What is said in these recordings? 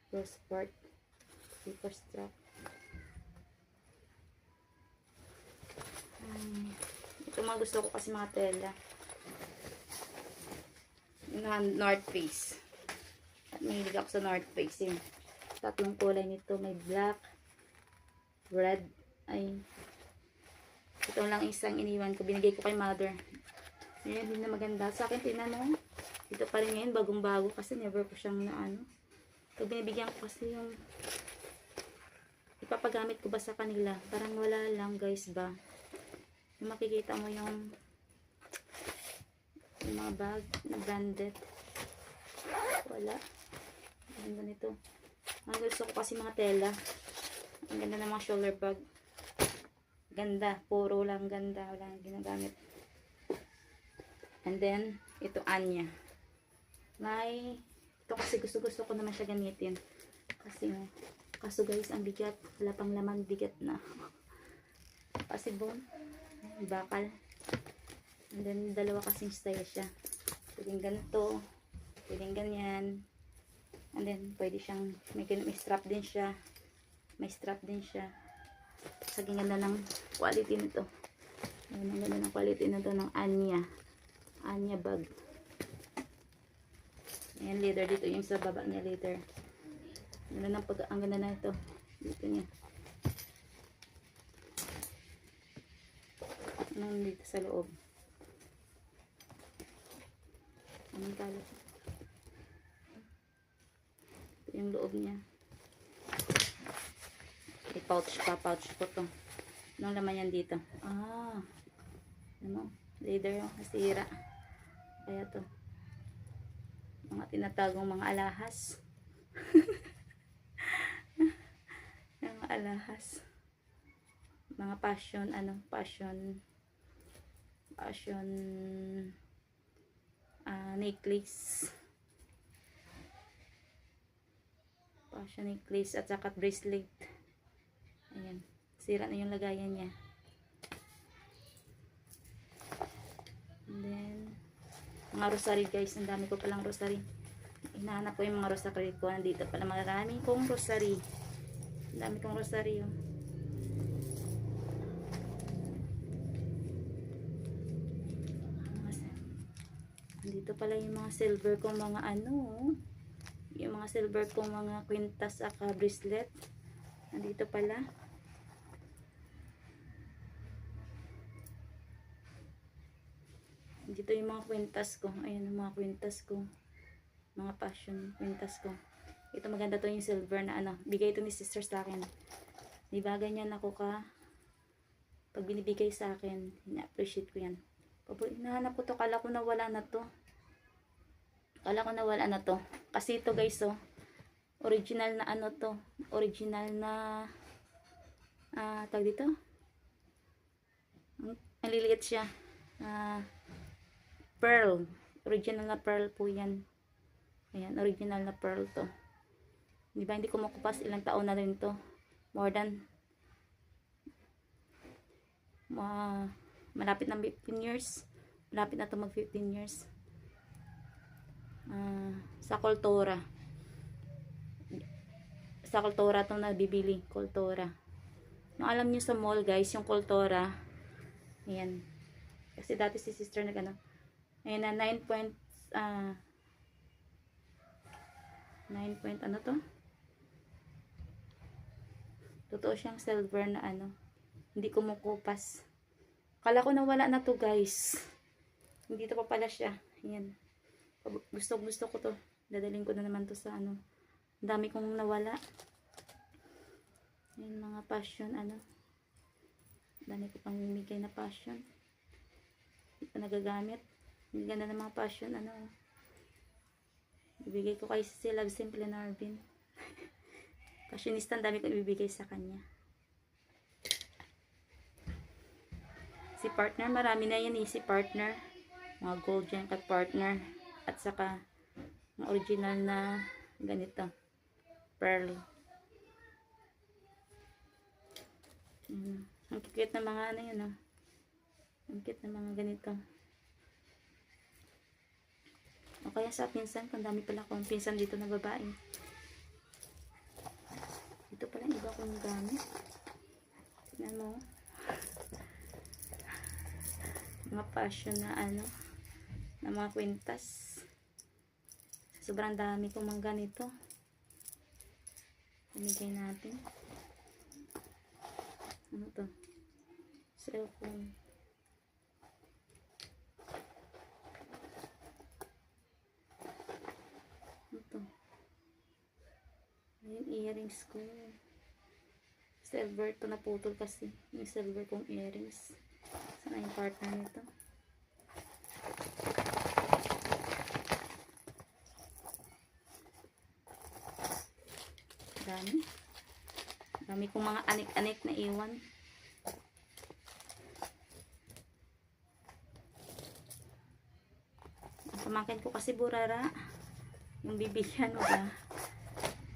Cross part. Paper strap. Ito mga gusto ko kasi mga tela. Yung North Face. At mahilig ako sa North Face. Yung tatlong kulay nito. May black, red, ay ito lang isang iniwan ko. Binigay ko kay mother. Ayan, din na maganda. Sa akin, tingnan mo. Ito pa rin ngayon, bagong-bago. Kasi never ko siyang na ano. Pag binibigyan ko kasi yung ipapagamit ko ba sa kanila. Parang wala lang guys ba. Yung makikita mo yung mga bag na branded. Wala. Ang ganda nito. Ang gusto ko kasi mga tela. Ang ganda ng mga shoulder bag. Ganda. Puro lang ganda. Wala nang ginagamit. And then, ito Anya. Ito kasi gusto ko naman siya gamitin. Kaso guys, ang bigat. Wala pang laman. Bigat na. Kasi bone. Bakal. And then, dalawa kasing style siya. Pwedeng ganito. Pwedeng ganyan. And then, pwede siyang, may strap din siya. May strap din siya. Saging ganda ng quality nito. Ayan, ang ganda ng quality nito ng Anya. Anya bag. Ayan, leather dito. Yung sa baba niya, leather. Ang ganda na ito. Dito niya. Anong dito sa loob? Anong talo? Ito yung loob niya. Pouch ko to. Anong laman yan dito? Ano? Leather yung nasira. Kaya to. Mga tinatagong mga alahas. Mga alahas. Mga passion necklace. Passion necklace at saka bracelet. Ayan. Sira na yung lagayan niya. And then, mga rosary guys. Ang dami ko palang rosary. Hinahanap ko yung mga rosary ko. Nandito pala maraming kong rosary. Ang dami kong rosary yun. Nandito pala yung mga silver kong mga yung mga silver kong mga kwintas aka bracelet. Nandito pala. Dito yung mga kwintas ko. Ayan yung mga kwintas ko. Mga passion kwintas ko. Ito maganda to yung silver na bigay ito ni sister sa akin. Diba ganyan ako ka pag binibigay sa akin. Ina-appreciate ko yan. Hinahanap ko to. Kala ko nawala na to. Kasi ito guys original na to. Original na tag dito. Ang liliit siya. Pearl. Original na pearl po yan. Ayan, original na pearl to. Diba hindi ko makupas, ilang taon na rin to. More than malapit na 15 years. Malapit na to mag 15 years. Sa Kultura. Sa Kultura to nabibili. Kultura. Yung alam nyo sa mall guys, yung Kultura. Ayan. Kasi dati si sister ayan na 9 point to? Totoo siyang silver na hindi kumukupas. Kala ko nawala na to guys. Hindi to pa pala siya. Ayan. Gusto ko to. Dadalhin ko na naman to sa Ang dami kong nawala. Ayan mga passion dami ko pang mimigay na passion. Hindi pa nagagamit. Hindi ganda ng mga passion ibigay ko kay si Love Simple Narvin. Fashionista, ang dami ko ibibigay sa kanya. Si partner, marami na yan si partner. Mga gold yan kat partner. At saka mga original na ganito. Pearl. Ang cute na mga ang cute na mga ganito. O kaya sa pinsan, kung dami pala akong pinsan dito na babae. Ito pala yung iba kong gamit. Tignan mo. Mga fashion na ano, na mga kwintas. Sobrang dami kong mga ganito. Pamigay natin. Ano to? Cellphone. Ano to? Ayun, earrings ko. Silver to, naputol kasi. Yung silver kong earrings. Sana yung partner nito. Dami. Dami kong mga anik-anik na iwan. Ang pamangkin ko kasi burara. Yung bibigyan mo ba?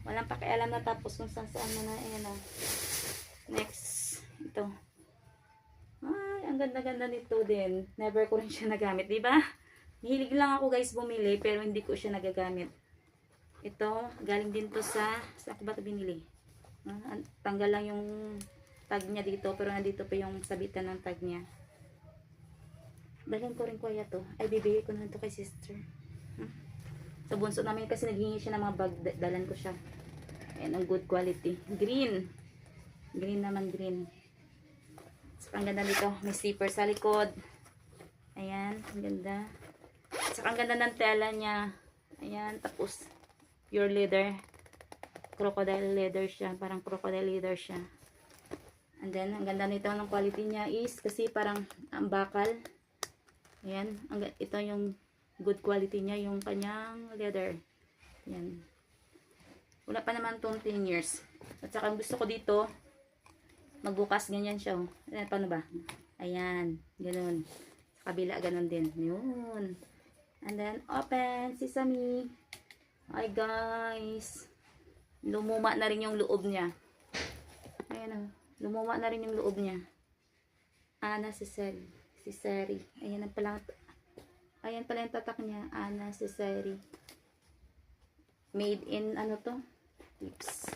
Walang pakialam na tapos kung saan na ayan o. Next. Ito. Ay, ang ganda-ganda nito din. Never ko rin siya nagamit. Diba? Hilig lang ako guys bumili pero hindi ko siya nagagamit. Ito, galing din to sa ko ba ito binili? Tanggal lang yung tag niya dito, pero nandito pa yung sabitan ng tag niya. Dalhin ko rin kuya to. Ay, bibigay ko na to kay sister. Sa bunso namin kasi naghingi siya ng mga bag, dalan ko siya. Ayan, ang good quality. Green. Green naman, green. Saka ang ganda dito, may zipper sa likod. Ayan, ang ganda. Saka ang ganda ng tela niya. Ayan, tapos pure leather. Crocodile leather siya. Parang crocodile leather siya. And then, ang ganda nito ng quality niya is kasi parang ang bakal. Ayan. Ito yung good quality niya. Yung kanyang leather. Ayan. Wala pa naman itong 10 years. At saka gusto ko dito, magbukas ganyan siya. Oh. Ayan, paano ba? Ayan. Ganun. Sa kabila, ganun din. Yun. And then, open. Sesame. Ay guys, lumuma na rin yung loob niya. Ayan o, lumuma na rin yung loob niya. Ana Cesari. Ayan pala yung tatak niya. Ana Cesari. Made in ano to? Tips.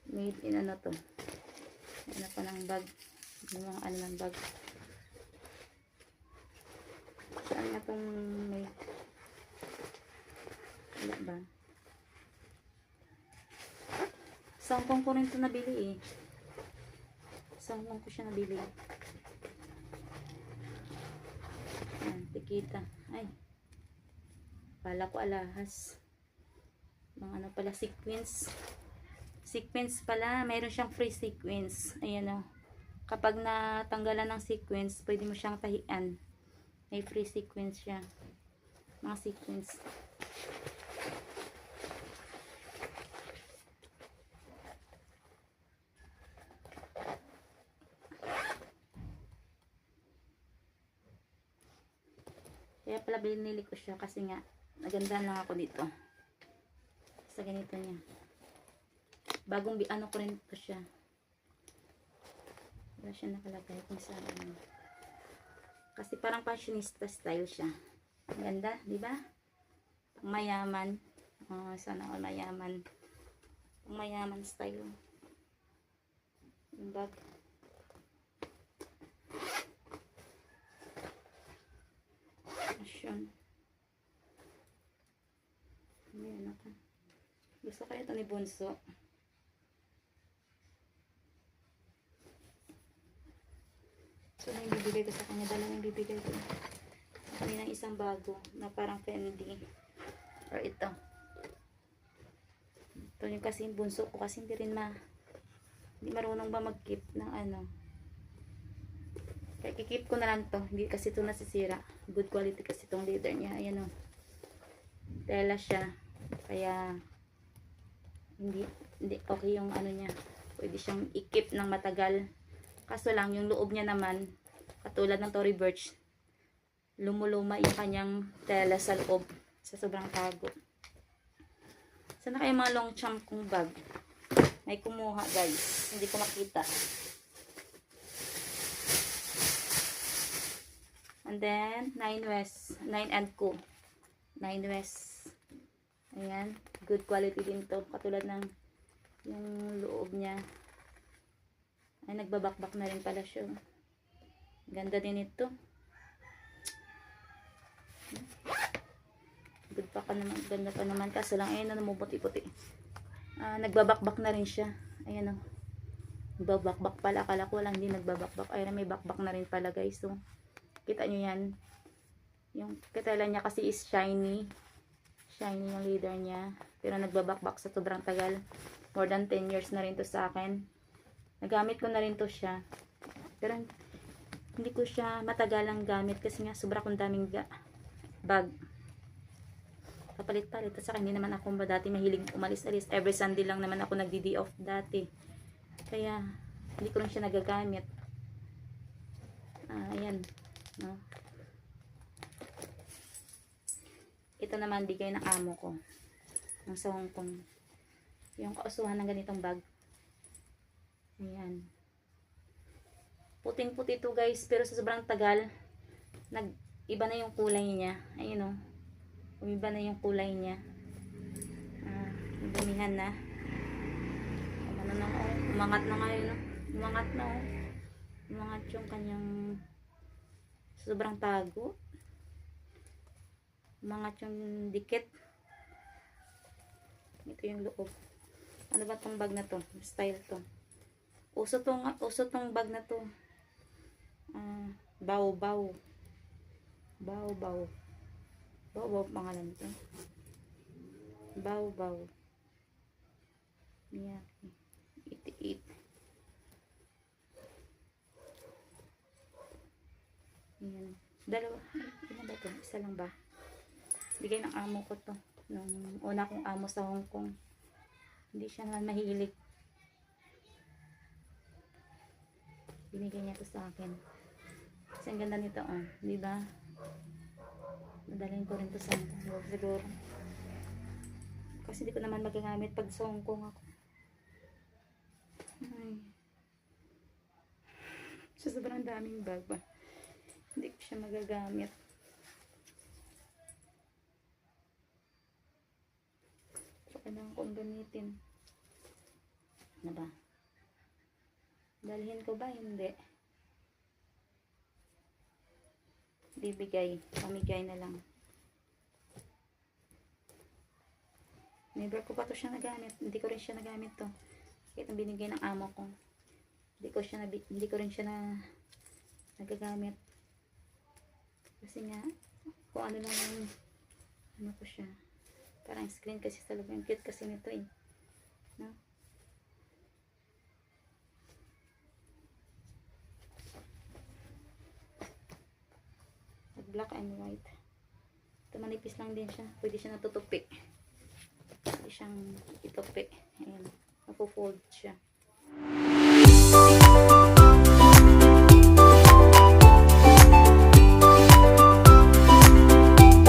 Made in ano to? Ano pa ng bag? Yung mga ano ng bag. Saan na itong may wala ba? Sampung ko rin ito nabili eh. Sampung ko siya nabili. Ayan, tikita. Ay. Pala ko alahas. Mga ano pala, sequins. Sequins pala. Mayroon siyang free sequins. Ayan o. Kapag natanggalan ng sequins, pwede mo siyang tahian. May free sequins siya. Mga sequins. Kaya pala binili ko siya kasi nga nagandahan lang ako dito. Sa ganito niya. Bagong ano ko rin ito siya. Wala siya nakalagay kung saan. Kasi parang fashionista style siya. Ganda, di ba? Mayaman. Sana all mayaman. Mayaman style. Yung bag. Fashion. Ayan ako. Gusto kaya ito ni Bunso. So, na yung bibigay ko sa kanya. Dala yung bibigay ko. Kanina isang bago na parang Fendi. Or ito. Ito yung kasi yung Bunso ko kasi hindi marunong ba mag-keep ng ano. Kaya kikip ko na lang to. Hindi kasi ito nasisira. Good quality kasi itong leather niya. Ayan o. Tela siya. Kaya hindi okay yung ano niya. Pwede siyang i-keep ng matagal. Kaso lang yung loob niya naman katulad ng Tory Burch. Lumuluma yung kanyang tela sa loob. Sa sobrang tago. Sana kayo mga long champ kong bag. May kumuha guys. Hindi ko makita. And then, 9 West. 9 and Co. 9 West. Ayan. Good quality din to. Katulad ng yung loob niya. Ay, nagbabakbak na rin pala siya. Ganda din ito. Good pa ka naman. Ganda pa naman. Kaso lang, ayun na, namumuti-puti. Nagbabakbak na rin siya. Ayan o. Nagbabakbak pala. Akala ko lang hindi nagbabakbak. Ayun, may bakbak na rin pala guys. So, kita nyo yan. Yung katala niya kasi is shiny. Shiny yung leather niya. Pero nagbabakbak sa sobrang tagal. More than 10 years na rin to sa akin. Nagamit ko na rin to siya. Pero hindi ko siya matagalang gamit kasi nga sobra kong daming bag. Kapalit-palit. At saka hindi naman ako dati mahilig umalis-alis. Every Sunday lang naman ako nagdi-day off dati. Kaya hindi ko rin siya nagagamit. Ayan. No? Ito naman bigay ng amo ko. Ng sa Hong Kong. Yung kausuhan ng ganitong bag. Ayan. Puting-puti ito guys. Pero sa sobrang tagal, iba na yung kulay niya. Ayun o. Umiba na yung kulay niya. Dumihan na. Ano na o. Umangat na ngayon o. Umangat na o. Umangat yung kanyang sobrang tago. Umangat yung dikit. Ito yung loob. Ano ba tong bag na to? Style to. Uso tong bag na to. Bao-bao. Bao-bao. Bao-bao pangalan to. Bao-bao. Miyaki. Iti-it. Ayan. Dalawa. Ano ba to? Isa lang ba? Bigay ng amo ko to. Nung una kong amo sa Hong Kong. Hindi siya naman mahilig. Binigay niya to sa akin. Kasi ang ganda nito, oh. Diba? Nadalhin ko rin to sa Hong Kong. Siguro. Kasi hindi ko naman magagamit pag sa Hong Kong ako. Ay. Sa sobrang daming bag ba? Hindi ko siya magagamit. So, kailangan kong gamitin. Ano ba? Dalhin ko ba? Hindi. Bibigay. Pamigay na lang. Never ko pa to siya nagamit. Hindi ko rin siya nagamit to. Kahit ang binigay ng amo ko. Hindi ko rin siya nagagamit. Kasi nga, kung ano lang yung, ano ko siya. Parang screen kasi sa loob. Yung cute kasi nito eh. No? Black and white. Ito manipis lang din siya. Pwede siya natutupi. Pwede siyang itupi. Ayan. Napo-fold siya.